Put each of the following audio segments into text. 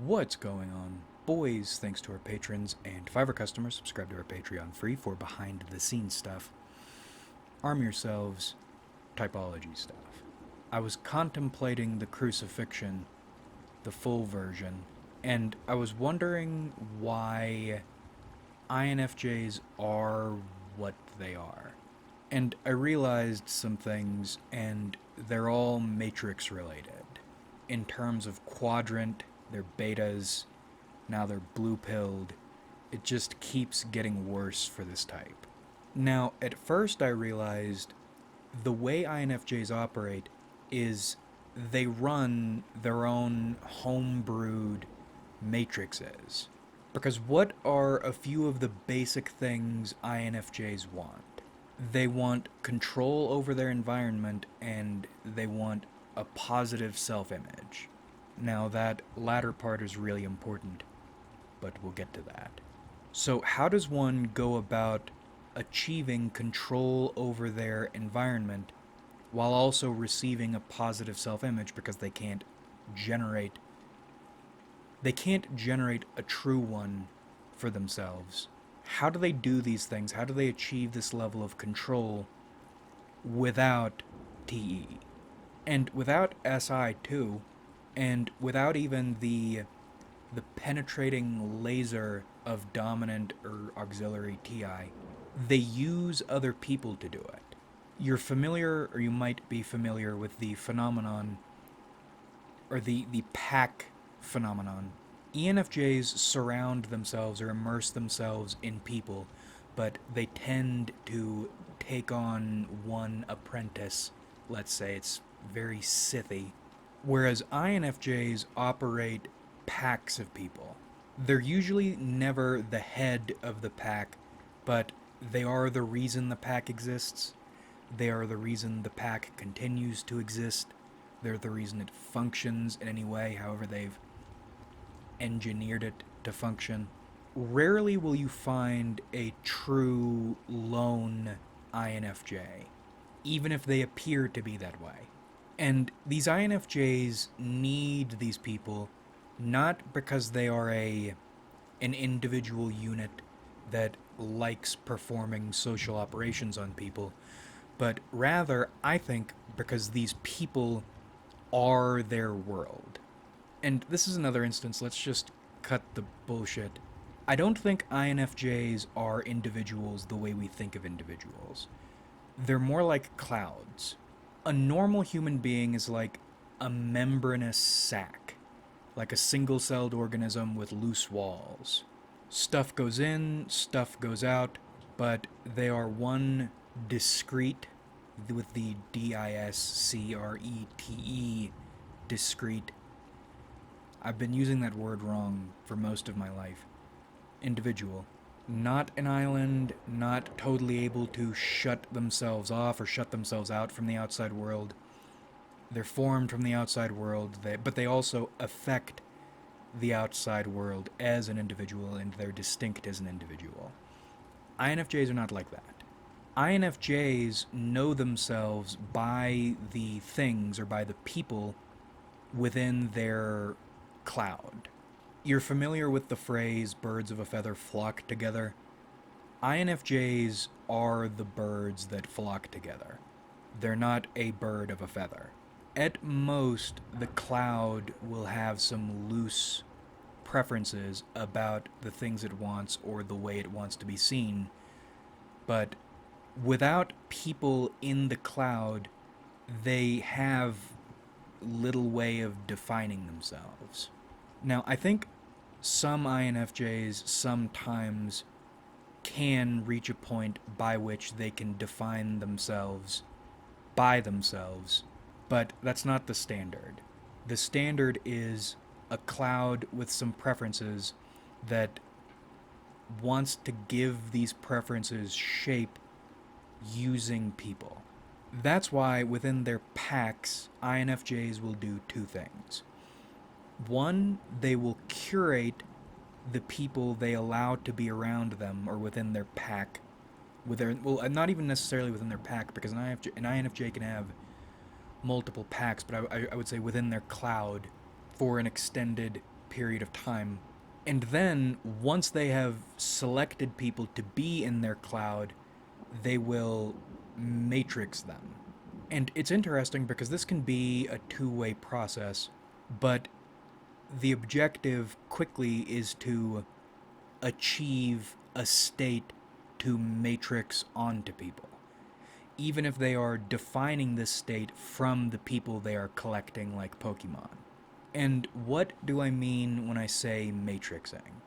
What's going on, boys? Thanks to our patrons and Fiverr customers, subscribe to our Patreon free for behind the scenes stuff. Arm yourselves, typology stuff. I was contemplating the crucifixion, the full version, and I was wondering why INFJs are what they are. And I realized some things, and they're all matrix related. In terms of quadrant, they're betas, now they're blue pilled. It just keeps getting worse for this type. Now, at first, I realized the way INFJs operate is they run their own homebrewed matrices. Because what are a few of the basic things INFJs want? They want control over their environment and they want a positive self image. Now, that latter part is really important, but we'll get to that. So, how does one go about achieving control over their environment while also receiving a positive self-image because generate they can't generate a true one for themselves? How do they do these things? How do they achieve this level of control without TE? And without SI too, and without even the penetrating laser of dominant or auxiliary TI, they use other people to do it. You're familiar, or you might be familiar with the phenomenon, or the pack phenomenon. ENFJs surround themselves or immerse themselves in people, but they tend to take on one apprentice. Let's say it's very Sithy. Whereas INFJs operate packs of people. They're usually never the head of the pack, but they are the reason the pack exists. They are the reason the pack continues to exist. They're the reason it functions in any way, however they've engineered it to function. Rarely will you find a true lone INFJ, even if they appear to be that way. And these INFJs need these people not because they are an individual unit that likes performing social operations on people, but rather, I think, because these people are their world. And this is another instance, let's just cut the bullshit. I don't think INFJs are individuals the way we think of individuals. They're more like clouds. A normal human being is like a membranous sac, like a single-celled organism with loose walls. Stuff goes in, stuff goes out, but they are one discrete, with the DISCRETE, discrete. I've been using that word wrong for most of my life. Individual. Not an island, not totally able to shut themselves off or shut themselves out from the outside world. They're formed from the outside world, but they also affect the outside world as an individual, and they're distinct as an individual. INFJs are not like that. INFJs know themselves by the things or by the people within their cloud. You're familiar with the phrase, birds of a feather flock together? INFJs are the birds that flock together. They're not a bird of a feather. At most, the cloud will have some loose preferences about the things it wants or the way it wants to be seen, but without people in the cloud, they have little way of defining themselves. Now, I think some INFJs sometimes can reach a point by which they can define themselves by themselves, but that's not the standard. The standard is a cloud with some preferences that wants to give these preferences shape using people. That's why within their packs, INFJs will do two things. One, they will curate the people they allow to be around them or within their pack. Not even necessarily within their pack, because an INFJ can have multiple packs, but I would say within their cloud for an extended period of time. And then, once they have selected people to be in their cloud, they will matrix them. And it's interesting because this can be a two-way process, but the objective quickly is to achieve a state to matrix onto people, even if they are defining this state from the people they are collecting, like Pokemon. And what do I mean when I say matrixing?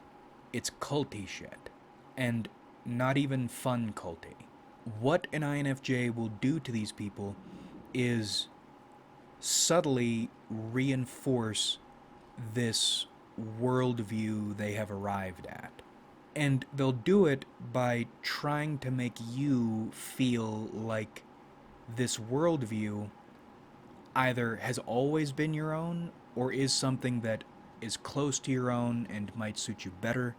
It's culty shit. And not even fun culty. What an INFJ will do to these people is subtly reinforce this worldview they have arrived at. And they'll do it by trying to make you feel like this worldview either has always been your own or is something that is close to your own and might suit you better.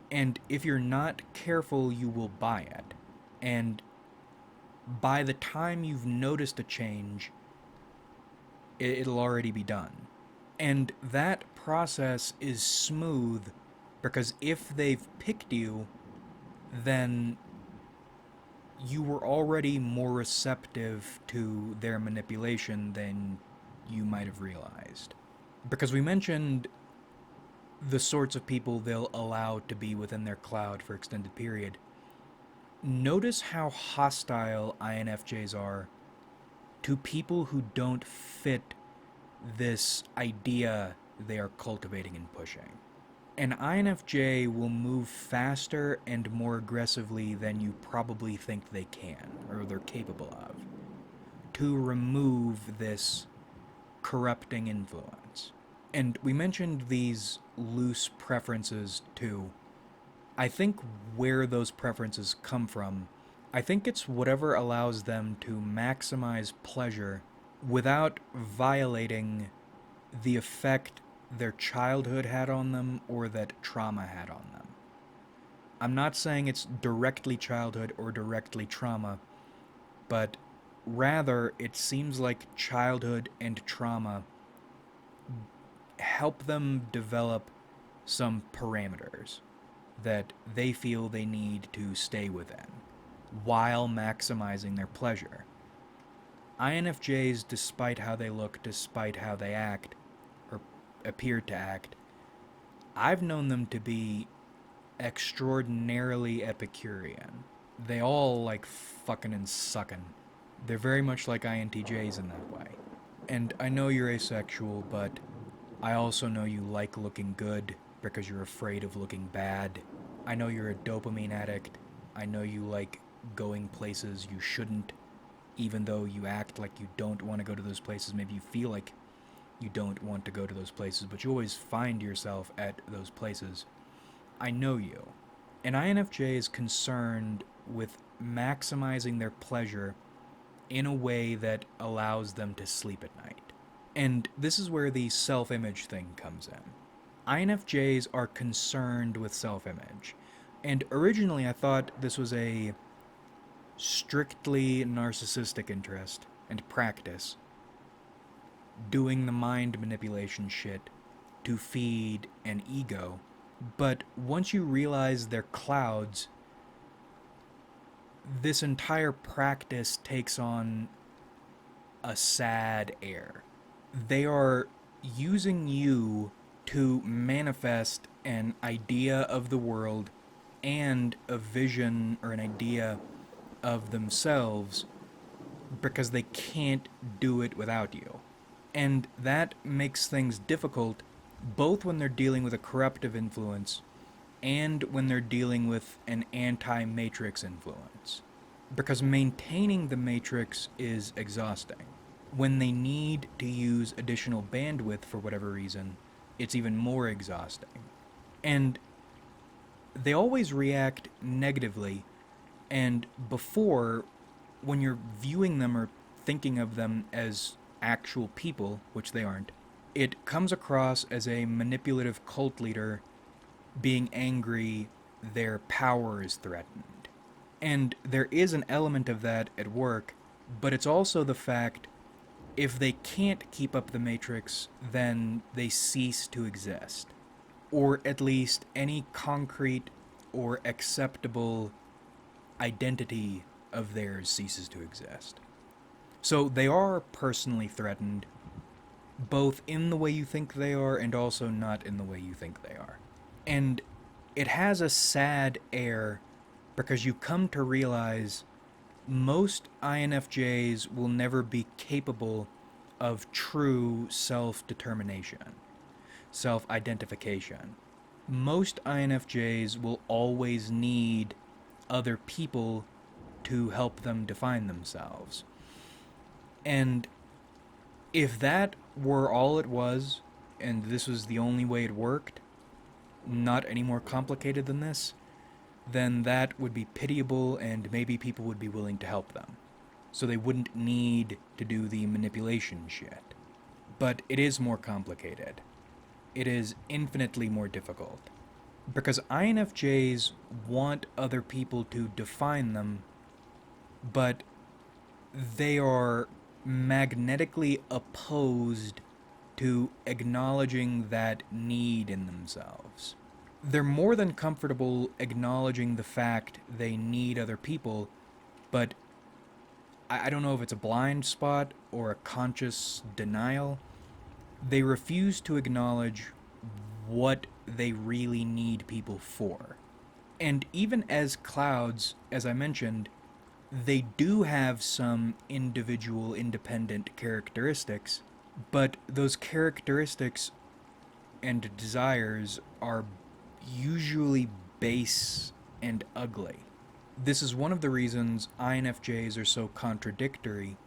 And if you're not careful, you will buy it. And by the time you've noticed a change, it'll already be done. And that process is smooth because if they've picked you, then you were already more receptive to their manipulation than you might have realized. Because we mentioned the sorts of people they'll allow to be within their cloud for extended period. Notice how hostile INFJs are to people who don't fit this idea they are cultivating and pushing. An INFJ will move faster and more aggressively than you probably think they can, or they're capable of, to remove this corrupting influence. And we mentioned these loose preferences too. I think where those preferences come from, I think it's whatever allows them to maximize pleasure without violating the effect their childhood had on them or that trauma had on them. I'm not saying it's directly childhood or directly trauma, but rather it seems like childhood and trauma help them develop some parameters that they feel they need to stay within while maximizing their pleasure. INFJs, despite how they look, despite how they act, or appear to act, I've known them to be extraordinarily Epicurean. They all like fucking and sucking. They're very much like INTJs in that way. And I know you're asexual, but I also know you like looking good because you're afraid of looking bad. I know you're a dopamine addict. I know you like going places you shouldn't, even though you act like you don't want to go to those places. Maybe you feel like you don't want to go to those places, but you always find yourself at those places. I know you. An INFJ is concerned with maximizing their pleasure in a way that allows them to sleep at night. And this is where the self-image thing comes in. INFJs are concerned with self-image. And originally I thought this was a strictly narcissistic interest and practice, doing the mind manipulation shit to feed an ego. But once you realize they're clouds, this entire practice takes on a sad air. They are using you to manifest an idea of the world and a vision or an idea of themselves because they can't do it without you. And that makes things difficult both when they're dealing with a corruptive influence and when they're dealing with an anti-matrix influence. Because maintaining the matrix is exhausting. When they need to use additional bandwidth for whatever reason, it's even more exhausting. And they always react negatively, and before, when you're viewing them or thinking of them as actual people, which they aren't, it comes across as a manipulative cult leader being angry their power is threatened. And there is an element of that at work, but it's also the fact if they can't keep up the matrix, then they cease to exist. or at least any concrete or acceptable identity of theirs ceases to exist. So they are personally threatened, both in the way you think they are and also not in the way you think they are. And it has a sad air because you come to realize most INFJs will never be capable of true self determination, self identification. Most INFJs will always need other people to help them define themselves. And if that were all it was, and this was the only way it worked, not any more complicated than this, then that would be pitiable and maybe people would be willing to help them. So they wouldn't need to do the manipulation shit. But it is more complicated. It is infinitely more difficult. Because INFJs want other people to define them, but they are magnetically opposed to acknowledging that need in themselves. They're more than comfortable acknowledging the fact they need other people, but I don't know if it's a blind spot or a conscious denial. They refuse to acknowledge what they really need people for. And even as clouds, as I mentioned, they do have some individual independent characteristics, but those characteristics and desires are usually base and ugly. This is one of the reasons INFJs are so contradictory,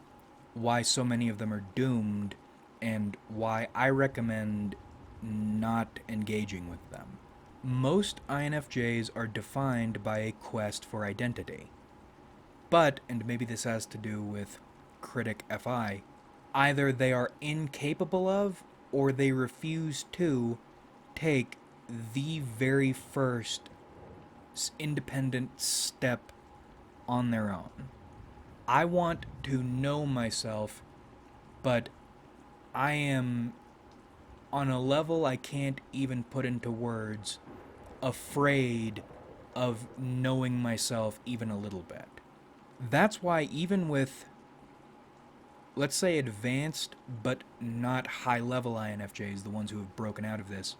why so many of them are doomed, and why I recommend not engaging with them. Most INFJs are defined by a quest for identity. But, and maybe this has to do with critic FI, either they are incapable of or they refuse to take the very first independent step on their own. I want to know myself, but I am on a level I can't even put into words, afraid of knowing myself even a little bit. That's why even with, let's say, advanced but not high level INFJs, the ones who have broken out of this,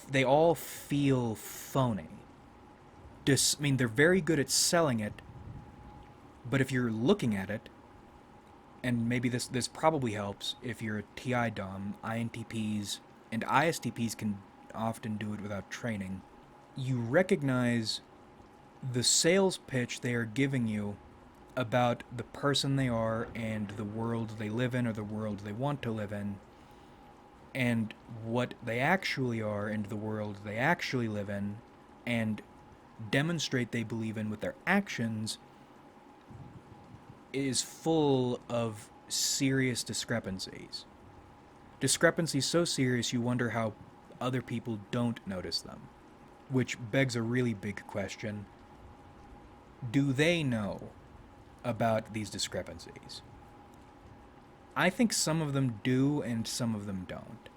they all feel phony. I mean, they're very good at selling it, but if you're looking at it, and maybe this probably helps if you're a TI Dom, INTPs and ISTPs can often do it without training, you recognize the sales pitch they are giving you about the person they are and the world they live in or the world they want to live in, and what they actually are and the world they actually live in, and demonstrate they believe in with their actions, is full of serious discrepancies. Discrepancies so serious you wonder how other people don't notice them. Which begs a really big question. Do they know about these discrepancies? I think some of them do and some of them don't.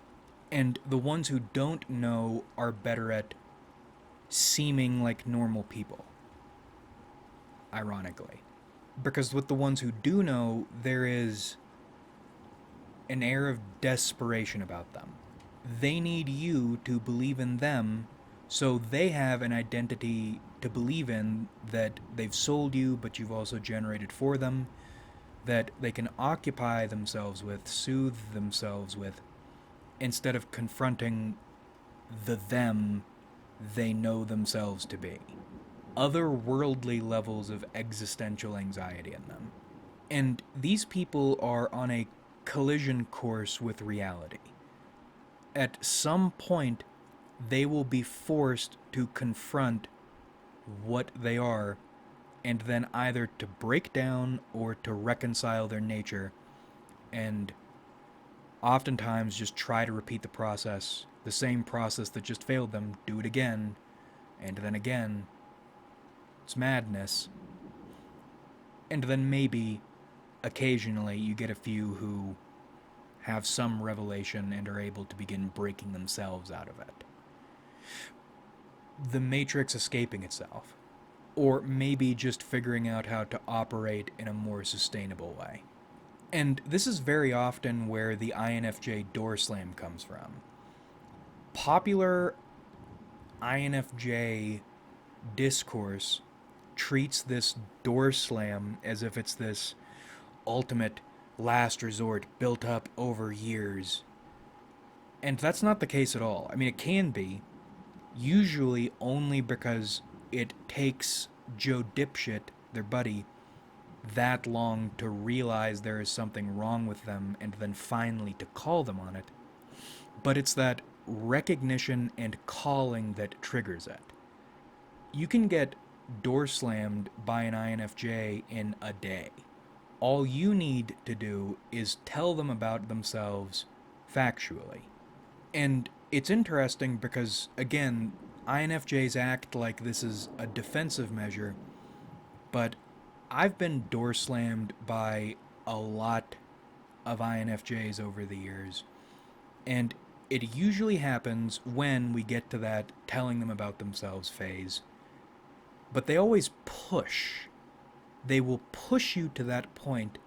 And the ones who don't know are better at seeming like normal people. Ironically. Because with the ones who do know, there is an air of desperation about them. They need you to believe in them, so they have an identity to believe in that they've sold you, but you've also generated for them, that they can occupy themselves with, soothe themselves with, instead of confronting the them they know themselves to be. Otherworldly levels of existential anxiety in them. And these people are on a collision course with reality. At some point, they will be forced to confront what they are, and then either to break down or to reconcile their nature, and oftentimes just try to repeat the process, the same process that just failed them, do it again, and then again. It's madness. And then maybe, occasionally, you get a few who have some revelation and are able to begin breaking themselves out of it. the matrix escaping itself, or maybe just figuring out how to operate in a more sustainable way. And this is very often where the INFJ door slam comes from. Popular INFJ discourse treats this door slam as if it's this ultimate last resort built up over years. And that's not the case at all. I mean, it can be, usually only because it takes Joe Dipshit, their buddy, that long to realize there is something wrong with them and then finally to call them on it. But it's that recognition and calling that triggers it. You can get door slammed by an INFJ in a day. All you need to do is tell them about themselves factually. And it's interesting because, again, INFJs act like this is a defensive measure, but I've been door slammed by a lot of INFJs over the years, and it usually happens when we get to that telling them about themselves phase. But they always push. They will push you to that point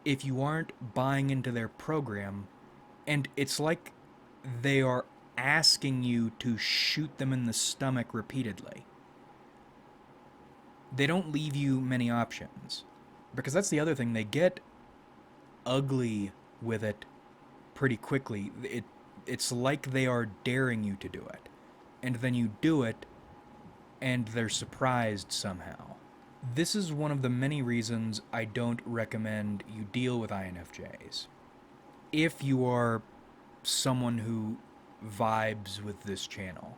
if you aren't buying into their program, and it's like they are asking you to shoot them in the stomach repeatedly. They don't leave you many options. Because that's the other thing, they get ugly with it pretty quickly. It's like they are daring you to do it. And then you do it, and they're surprised somehow. This is one of the many reasons I don't recommend you deal with INFJs. If you are someone who vibes with this channel.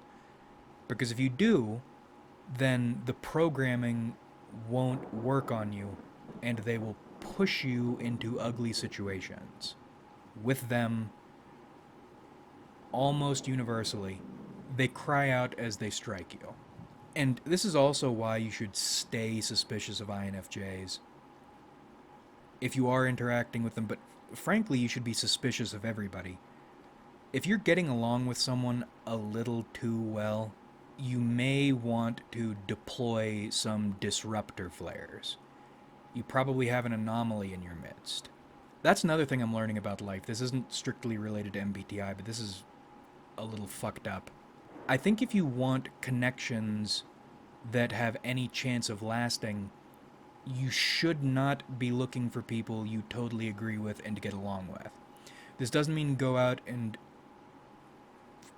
Because if you do, then the programming won't work on you, and they will push you into ugly situations. With them, almost universally, they cry out as they strike you. And this is also why you should stay suspicious of INFJs if you are interacting with them, but frankly, you should be suspicious of everybody. If you're getting along with someone a little too well, you may want to deploy some disruptor flares. You probably have an anomaly in your midst. That's another thing I'm learning about life. This isn't strictly related to MBTI, but this is a little fucked up. I think if you want connections that have any chance of lasting, you should not be looking for people you totally agree with and get along with. This doesn't mean go out and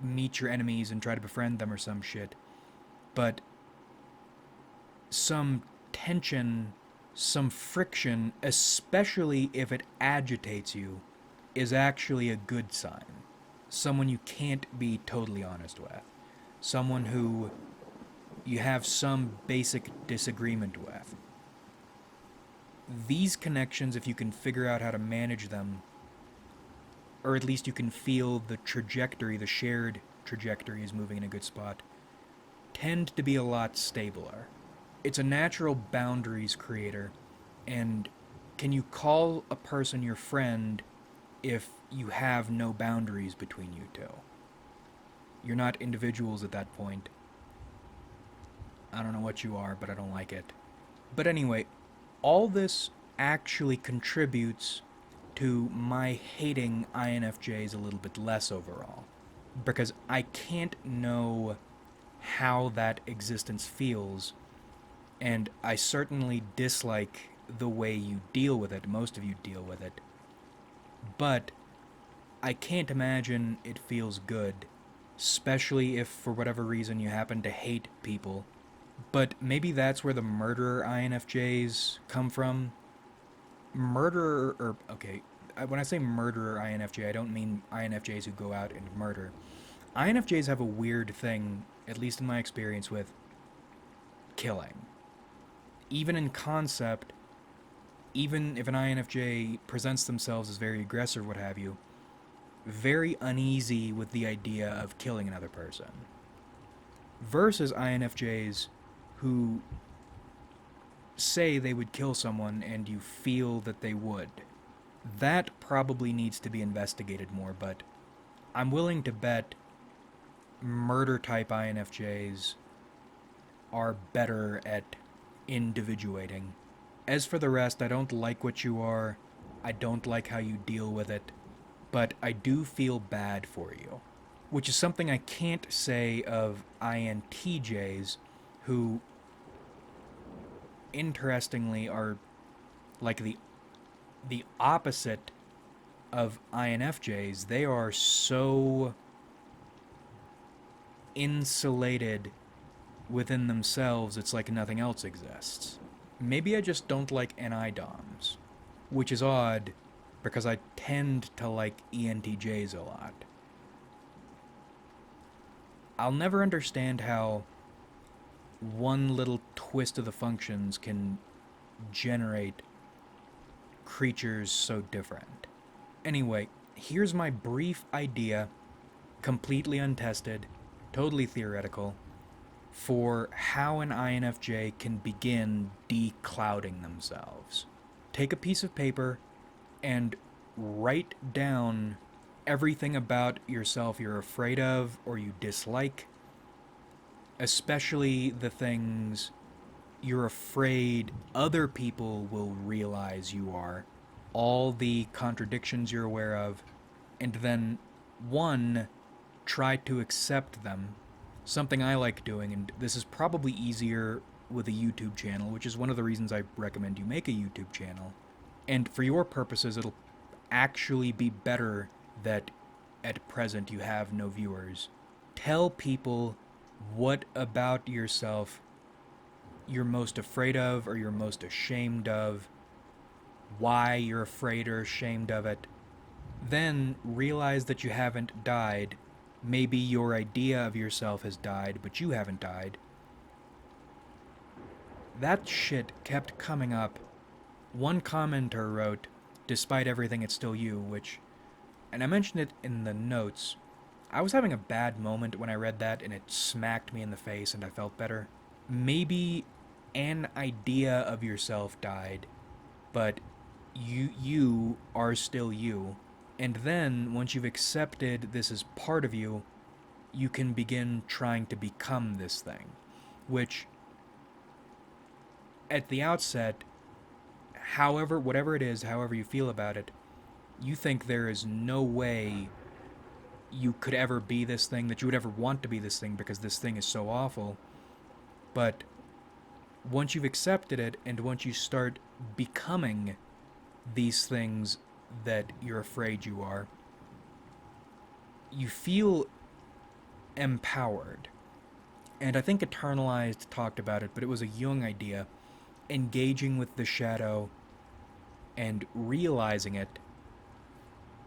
meet your enemies and try to befriend them or some shit, but some tension, some friction, especially if it agitates you, is actually a good sign. Someone you can't be totally honest with. Someone who you have some basic disagreement with. These connections, if you can figure out how to manage them, or at least you can feel the trajectory, the shared trajectory is moving in a good spot, tend to be a lot stabler. It's a natural boundaries creator, and can you call a person your friend if you have no boundaries between you two? You're not individuals at that point. I don't know what you are, but I don't like it. But anyway, all this actually contributes to my hating INFJs a little bit less overall. Because I can't know how that existence feels, and I certainly dislike the way you deal with it, most of you deal with it. But I can't imagine it feels good, especially if for whatever reason you happen to hate people. But maybe that's where the murderer INFJs come from. When I say murderer INFJ, I don't mean INFJs who go out and murder. INFJs have a weird thing, at least in my experience, with killing. Even in concept, even if an INFJ presents themselves as very aggressive, what have you, very uneasy with the idea of killing another person. Versus INFJs who say they would kill someone and you feel that they would. That probably needs to be investigated more, but I'm willing to bet murder type INFJs are better at individuating. As for the rest, I don't like what you are. I don't like how you deal with it. But I do feel bad for you. Which is something I can't say of INTJs, who, interestingly, are like the opposite of INFJs. They are so insulated within themselves, it's like nothing else exists. Maybe I just don't like NI-DOMs, which is odd because I tend to like ENTJs a lot. I'll never understand how one little twist of the functions can generate creatures so different. Anyway, here's my brief idea, completely untested, totally theoretical, for how an INFJ can begin declouding themselves. Take a piece of paper and write down everything about yourself you're afraid of or you dislike, especially the things you're afraid other people will realize you are, all the contradictions you're aware of, and then, one, try to accept them. Something I like doing, and this is probably easier with a YouTube channel, which is one of the reasons I recommend you make a YouTube channel. And for your purposes, it'll actually be better that at present you have no viewers. Tell people what about yourself you're most afraid of or you're most ashamed of, why you're afraid or ashamed of it. Then realize that you haven't died. Maybe your idea of yourself has died, but you haven't died. That shit kept coming up. One commenter wrote, "Despite everything, it's still you," which, and I mentioned it in the notes, I was having a bad moment when I read that and it smacked me in the face and I felt better. Maybe an idea of yourself died, but you are still you. And then, once you've accepted this as part of you, you can begin trying to become this thing. Which, at the outset, however, whatever it is, however you feel about it, you think there is no way you could ever be this thing, that you would ever want to be this thing because this thing is so awful. But once you've accepted it, and once you start becoming these things that you're afraid you are, you feel empowered. And I think Eternalized talked about it, but it was a Jung idea, engaging with the shadow and realizing it,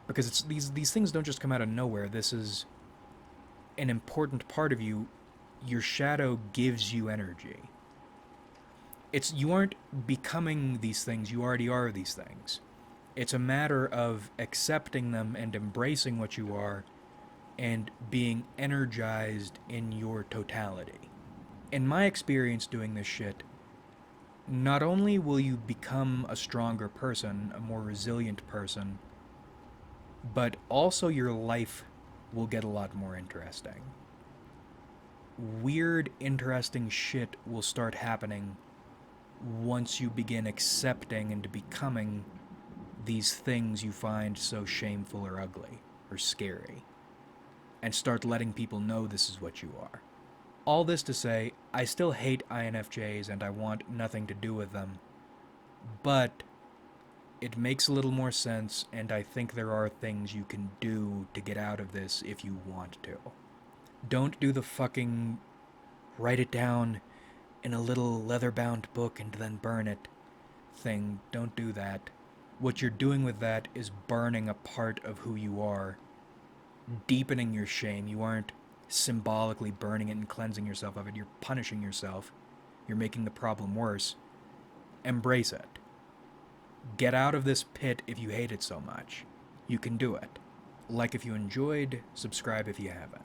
because it's these things don't just come out of nowhere. This is an important part of you. Your shadow gives you energy. You aren't becoming these things, you already are these things. It's a matter of accepting them and embracing what you are and being energized in your totality. In my experience doing this shit, not only will you become a stronger person, a more resilient person, but also your life will get a lot more interesting. Weird, interesting shit will start happening once you begin accepting and becoming these things you find so shameful or ugly or scary, and start letting people know this is what you are. All this to say, I still hate INFJs and I want nothing to do with them, but it makes a little more sense, and I think there are things you can do to get out of this if you want to. Don't do the fucking write it down in a little leather-bound book and then burn it thing. Don't do that. What you're doing with that is burning a part of who you are, deepening your shame. You aren't symbolically burning it and cleansing yourself of it. You're punishing yourself. You're making the problem worse. Embrace it. Get out of this pit if you hate it so much. You can do it. Like if you enjoyed, subscribe if you haven't.